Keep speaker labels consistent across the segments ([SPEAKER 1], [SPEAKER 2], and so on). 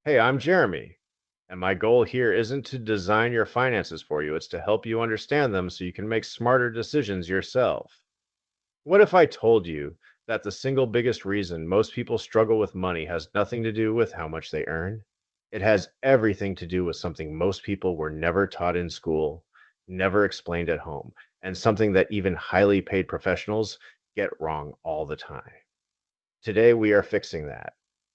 [SPEAKER 1] Hey, I'm Jeremy, and my goal here isn't to design your finances for you, it's to help you understand them so you can make smarter decisions yourself. What if I told you that the single biggest reason most people struggle with money has nothing to do with how much they earn? It has everything to do with something most people were never taught in school, never explained at home, and something that even highly paid professionals get wrong all the time. Today, we are fixing that.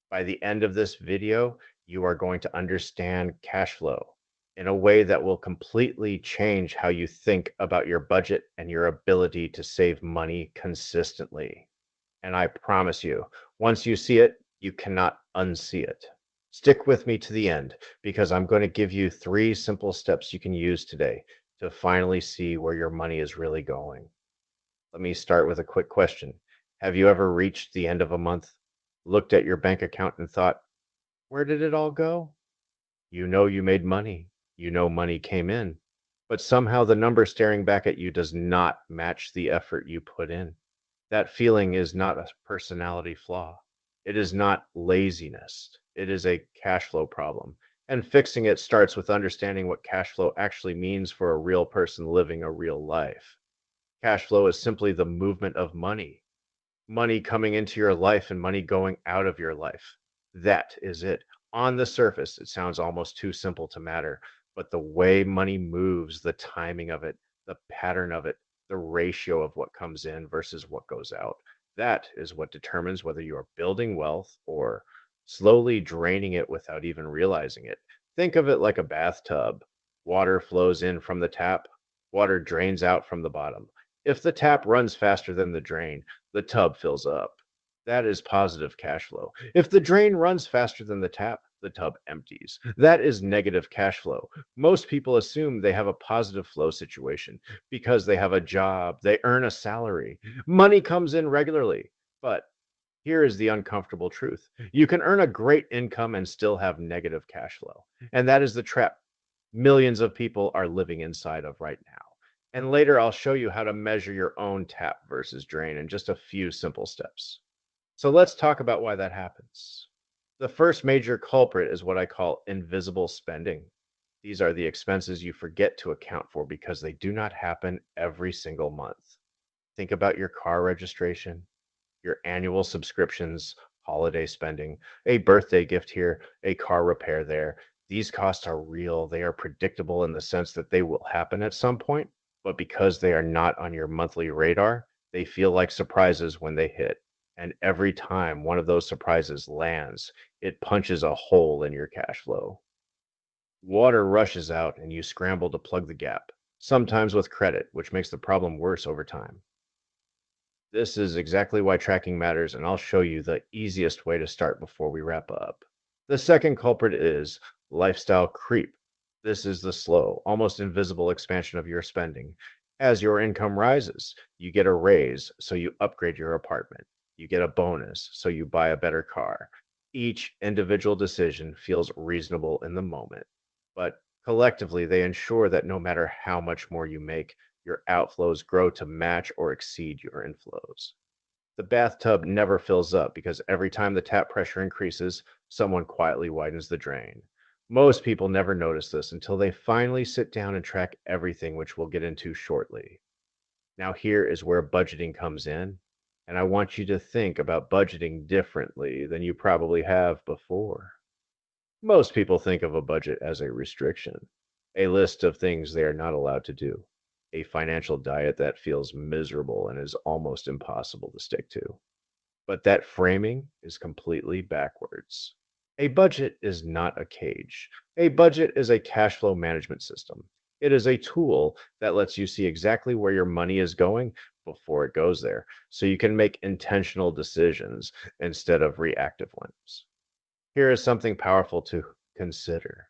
[SPEAKER 1] By the end of this video, you are going to understand cash flow in a way that will completely change how you think about your budget and your ability to save money consistently. And I promise you, once you see it, you cannot unsee it. Stick with me to the end because I'm going to give you three simple steps you can use today to finally see where your money is really going. Let me start with a quick question. Have you ever reached the end of a month, looked at your bank account, and thought, where did it all go? You know you made money. You know money came in. But somehow the number staring back at you does not match the effort you put in. That feeling is not a personality flaw. It is not laziness. It is a cash flow problem. And fixing it starts with understanding what cash flow actually means for a real person living a real life. Cash flow is simply the movement of money, money coming into your life and money going out of your life. That is it. On the surface, it sounds almost too simple to matter, but the way money moves, the timing of it, the pattern of it, the ratio of what comes in versus what goes out, that is what determines whether you are building wealth or slowly draining it without even realizing it. Think of it like a bathtub. Water flows in from the tap, water drains out from the bottom. If the tap runs faster than the drain, the tub fills up. That is positive cash flow. If the drain runs faster than the tap, the tub empties. That is negative cash flow. Most people assume they have a positive flow situation because they have a job, they earn a salary, money comes in regularly. But here is the uncomfortable truth. You can earn a great income and still have negative cash flow. And that is the trap millions of people are living inside of right now. And later, I'll show you how to measure your own tap versus drain in just a few simple steps. So let's talk about why that happens. The first major culprit is what I call invisible spending. These are the expenses you forget to account for because they do not happen every single month. Think about your car registration, your annual subscriptions, holiday spending, a birthday gift here, a car repair there. These costs are real. They are predictable in the sense that they will happen at some point, but because they are not on your monthly radar, they feel like surprises when they hit. And every time one of those surprises lands, it punches a hole in your cash flow. Water rushes out and you scramble to plug the gap, sometimes with credit, which makes the problem worse over time. This is exactly why tracking matters, and I'll show you the easiest way to start before we wrap up. The second culprit is lifestyle creep. This is the slow, almost invisible expansion of your spending. As your income rises, you get a raise, so you upgrade your apartment. You get a bonus, so you buy a better car. Each individual decision feels reasonable in the moment, but collectively, they ensure that no matter how much more you make, your outflows grow to match or exceed your inflows. The bathtub never fills up because every time the tap pressure increases, someone quietly widens the drain. Most people never notice this until they finally sit down and track everything, which we'll get into shortly. Now, here is where budgeting comes in, and I want you to think about budgeting differently than you probably have before. Most people think of a budget as a restriction, a list of things they are not allowed to do, a financial diet that feels miserable and is almost impossible to stick to. But that framing is completely backwards. A budget is not a cage. A budget is a cash flow management system. It is a tool that lets you see exactly where your money is going before it goes there, so you can make intentional decisions instead of reactive ones. Here is something powerful to consider.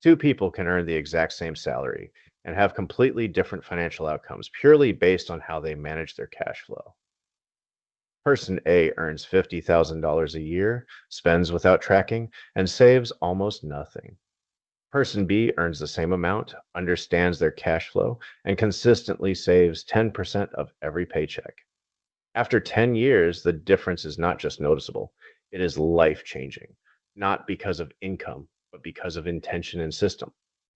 [SPEAKER 1] Two people can earn the exact same salary and have completely different financial outcomes purely based on how they manage their cash flow. Person A earns $50,000 a year, spends without tracking, and saves almost nothing. Person B earns the same amount, understands their cash flow, and consistently saves 10% of every paycheck. After 10 years, the difference is not just noticeable, it is life changing. not because of income, but because of intention and system.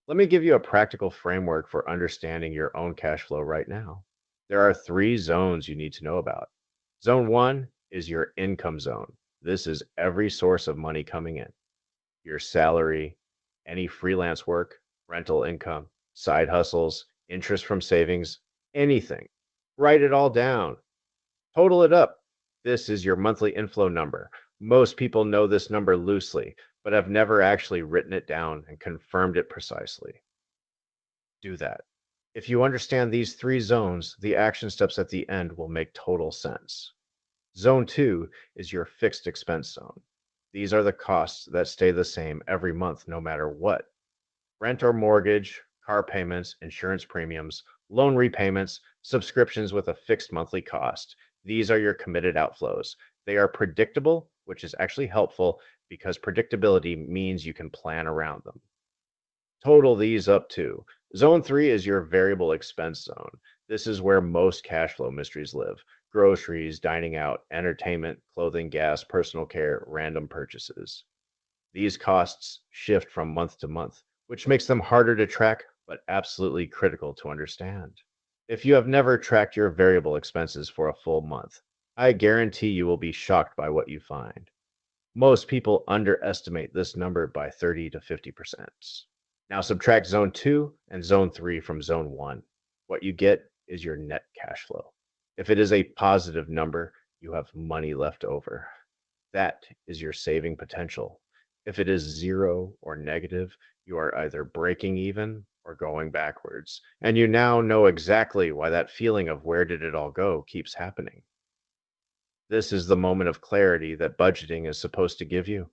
[SPEAKER 1] Let me give you a practical framework for understanding your own cash flow right now. There are three zones you need to know about. Zone one is your income zone. This is every source of money coming in: your salary, any freelance work, rental income, side hustles, interest from savings, anything. Write it all down. Total it up. This is your monthly inflow number. Most people know this number loosely, but have never actually written it down and confirmed it precisely. Do that. If you understand these three zones, the action steps at the end will make total sense. Zone two is your fixed expense zone. These are the costs that stay the same every month, no matter what: rent or mortgage, car payments, insurance premiums, loan repayments, subscriptions with a fixed monthly cost. These are your committed outflows. They are predictable, which is actually helpful because predictability means you can plan around them. Total these up to. Zone three is your variable expense zone. This is where most cash flow mysteries live: groceries, dining out, entertainment, clothing, gas, personal care, random purchases. These costs shift from month to month, which makes them harder to track, but absolutely critical to understand. If you have never tracked your variable expenses for a full month, I guarantee you will be shocked by what you find. Most people underestimate this number by 30 to 50%. Now subtract zone 2 and zone 3 from zone 1. What you get is your net cash flow. If it is a positive number, you have money left over. That is your saving potential. If it is zero or negative, you are either breaking even or going backwards. And you now know exactly why that feeling of where did it all go keeps happening. This is the moment of clarity that budgeting is supposed to give you.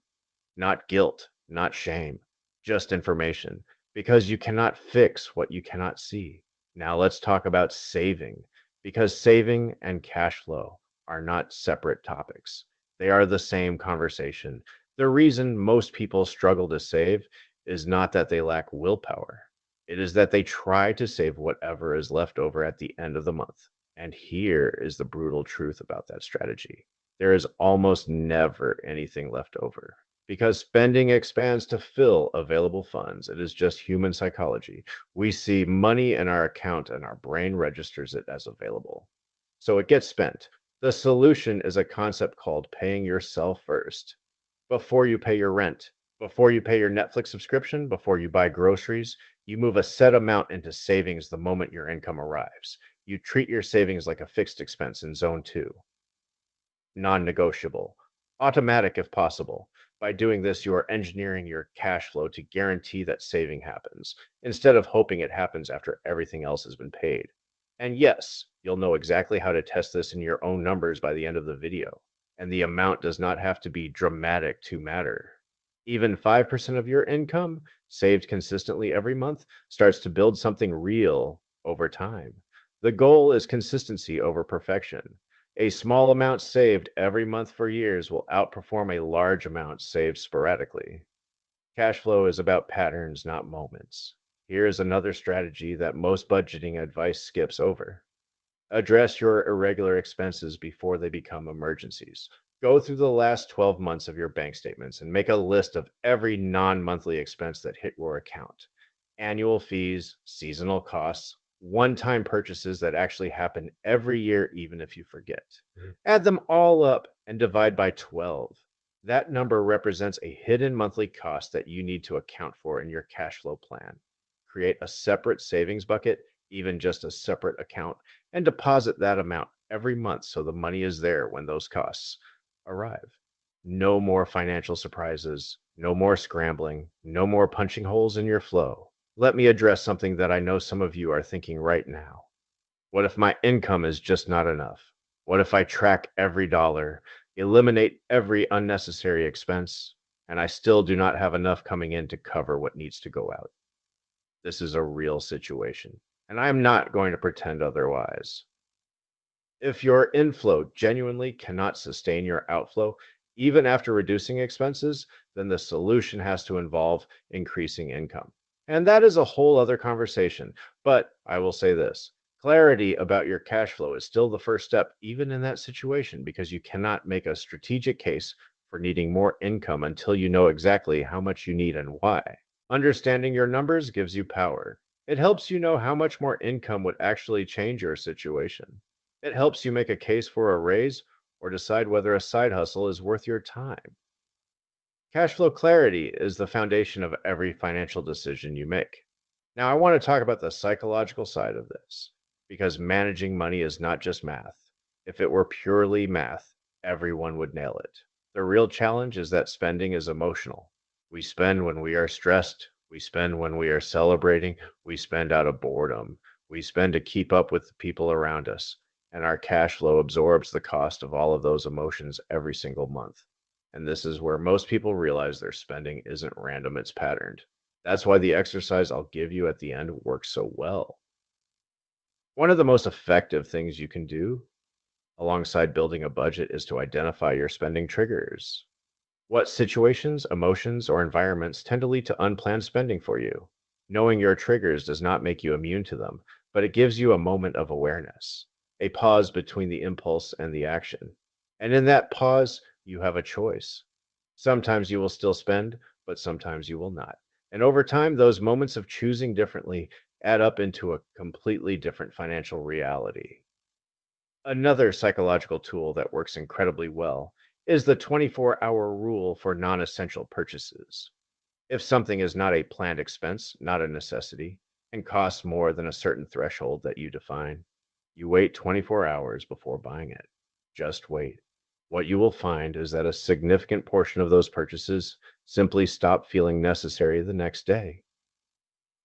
[SPEAKER 1] Not guilt, not shame, just information, because you cannot fix what you cannot see. Now let's talk about saving, because saving and cash flow are not separate topics. They are the same conversation. The reason most people struggle to save is not that they lack willpower. It is that they try to save whatever is left over at the end of the month. And here is the brutal truth about that strategy: there is almost never anything left over. Because spending expands to fill available funds. It is just human psychology. We see money in our account and our brain registers it as available. So it gets spent. The solution is a concept called paying yourself first. Before you pay your rent, before you pay your Netflix subscription, before you buy groceries, you move a set amount into savings the moment your income arrives. You treat your savings like a fixed expense in zone 2, non-negotiable, automatic if possible. By doing this, you are engineering your cash flow to guarantee that saving happens, instead of hoping it happens after everything else has been paid. And yes, you'll know exactly how to test this in your own numbers by the end of the video. And the amount does not have to be dramatic to matter. Even 5% of your income, saved consistently every month, starts to build something real over time. The goal is consistency over perfection. A small amount saved every month for years will outperform a large amount saved sporadically. Cash flow is about patterns, not moments. Here is another strategy that most budgeting advice skips over: address your irregular expenses before they become emergencies. Go through the last 12 months of your bank statements and make a list of every non monthly expense that hit your account: annual fees, seasonal costs, one time purchases that actually happen every year, even if you forget. Add them all up and divide by 12. That number represents a hidden monthly cost that you need to account for in your cash flow plan. Create a separate savings bucket, even just a separate account, and deposit that amount every month so the money is there when those costs arrive. No more financial surprises, no more scrambling, no more punching holes in your flow. Let me address something that I know some of you are thinking right now. What if my income is just not enough? What if I track every dollar, eliminate every unnecessary expense, and I still do not have enough coming in to cover what needs to go out? This is a real situation, and I'm not going to pretend otherwise. If your inflow genuinely cannot sustain your outflow, even after reducing expenses, then the solution has to involve increasing income. And that is a whole other conversation. But I will say this: clarity about your cash flow is still the first step, even in that situation, because you cannot make a strategic case for needing more income until you know exactly how much you need and why. Understanding your numbers gives you power. It helps you know how much more income would actually change your situation. It helps you make a case for a raise or decide whether a side hustle is worth your time. Cash flow clarity is the foundation of every financial decision you make. Now, I want to talk about the psychological side of this because managing money is not just math. If it were purely math, everyone would nail it. The real challenge is that spending is emotional. We spend when we are stressed, we spend when we are celebrating, we spend out of boredom, we spend to keep up with the people around us, and our cash flow absorbs the cost of all of those emotions every single month. And this is where most people realize their spending isn't random, it's patterned. That's why the exercise I'll give you at the end works so well. One of the most effective things you can do alongside building a budget is to identify your spending triggers. What situations, emotions, or environments tend to lead to unplanned spending for you? Knowing your triggers does not make you immune to them, but it gives you a moment of awareness, a pause between the impulse and the action. And in that pause, you have a choice. Sometimes you will still spend, but sometimes you will not. And over time, those moments of choosing differently add up into a completely different financial reality. Another psychological tool that works incredibly well is the 24-hour rule for non essential purchases. If something is not a planned expense, not a necessity, and costs more than a certain threshold that you define, you wait 24 hours before buying it. Just wait. What you will find is that a significant portion of those purchases simply stop feeling necessary the next day.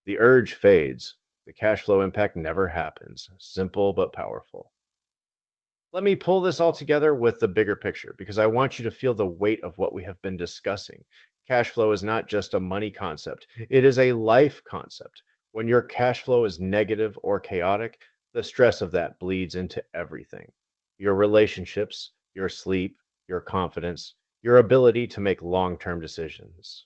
[SPEAKER 1] The urge fades. The cash flow impact never happens. Simple but powerful. Let me pull this all together with the bigger picture because I want you to feel the weight of what we have been discussing. Cash flow is not just a money concept, it is a life concept. When your cash flow is negative or chaotic, the stress of that bleeds into everything: your relationships, your sleep, your confidence, your ability to make long term decisions.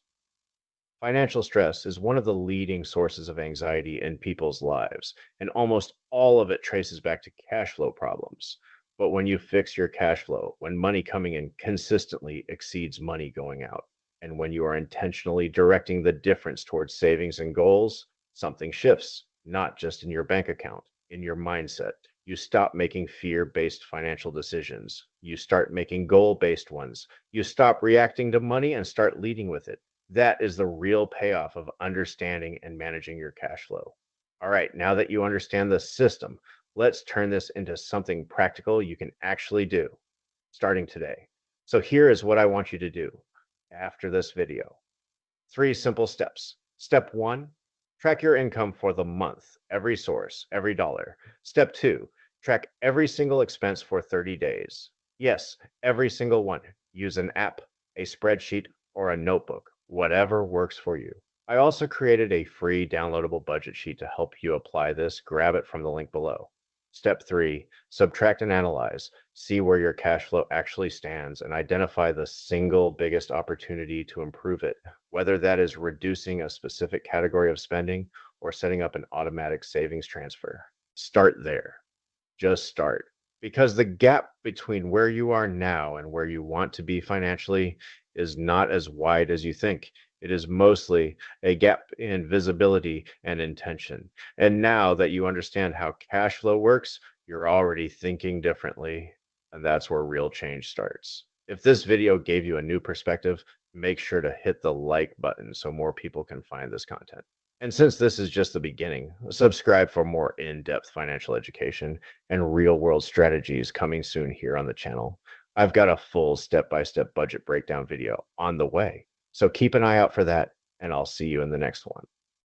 [SPEAKER 1] Financial stress is one of the leading sources of anxiety in people's lives, and almost all of it traces back to cash flow problems. But when you fix your cash flow, when money coming in consistently exceeds money going out, and when you are intentionally directing the difference towards savings and goals, something shifts, not just in your bank account, in your mindset. You stop making fear based financial decisions. You start making goal based ones. You stop reacting to money and start leading with it. That is the real payoff of understanding and managing your cash flow. All right, now that you understand the system, let's turn this into something practical you can actually do starting today. So here is what I want you to do after this video. 3 simple steps. Step 1, track your income for the month, every source, every dollar. Step 2, track every single expense for 30 days. Yes, every single one. Use an app, a spreadsheet, or a notebook, whatever works for you. I also created a free downloadable budget sheet to help you apply this. Grab it from the link below. Step 3, subtract and analyze. See where your cash flow actually stands and identify the single biggest opportunity to improve it, whether that is reducing a specific category of spending or setting up an automatic savings transfer. Start there. Just start. Because the gap between where you are now and where you want to be financially is not as wide as you think. It is mostly a gap in visibility and intention. And now that you understand how cash flow works, you're already thinking differently. And that's where real change starts. If this video gave you a new perspective, make sure to hit the like button so more people can find this content. And since this is just the beginning, subscribe for more in-depth financial education and real-world strategies coming soon here on the channel. I've got a full step-by-step budget breakdown video on the way, so keep an eye out for that, and I'll see you in the next one.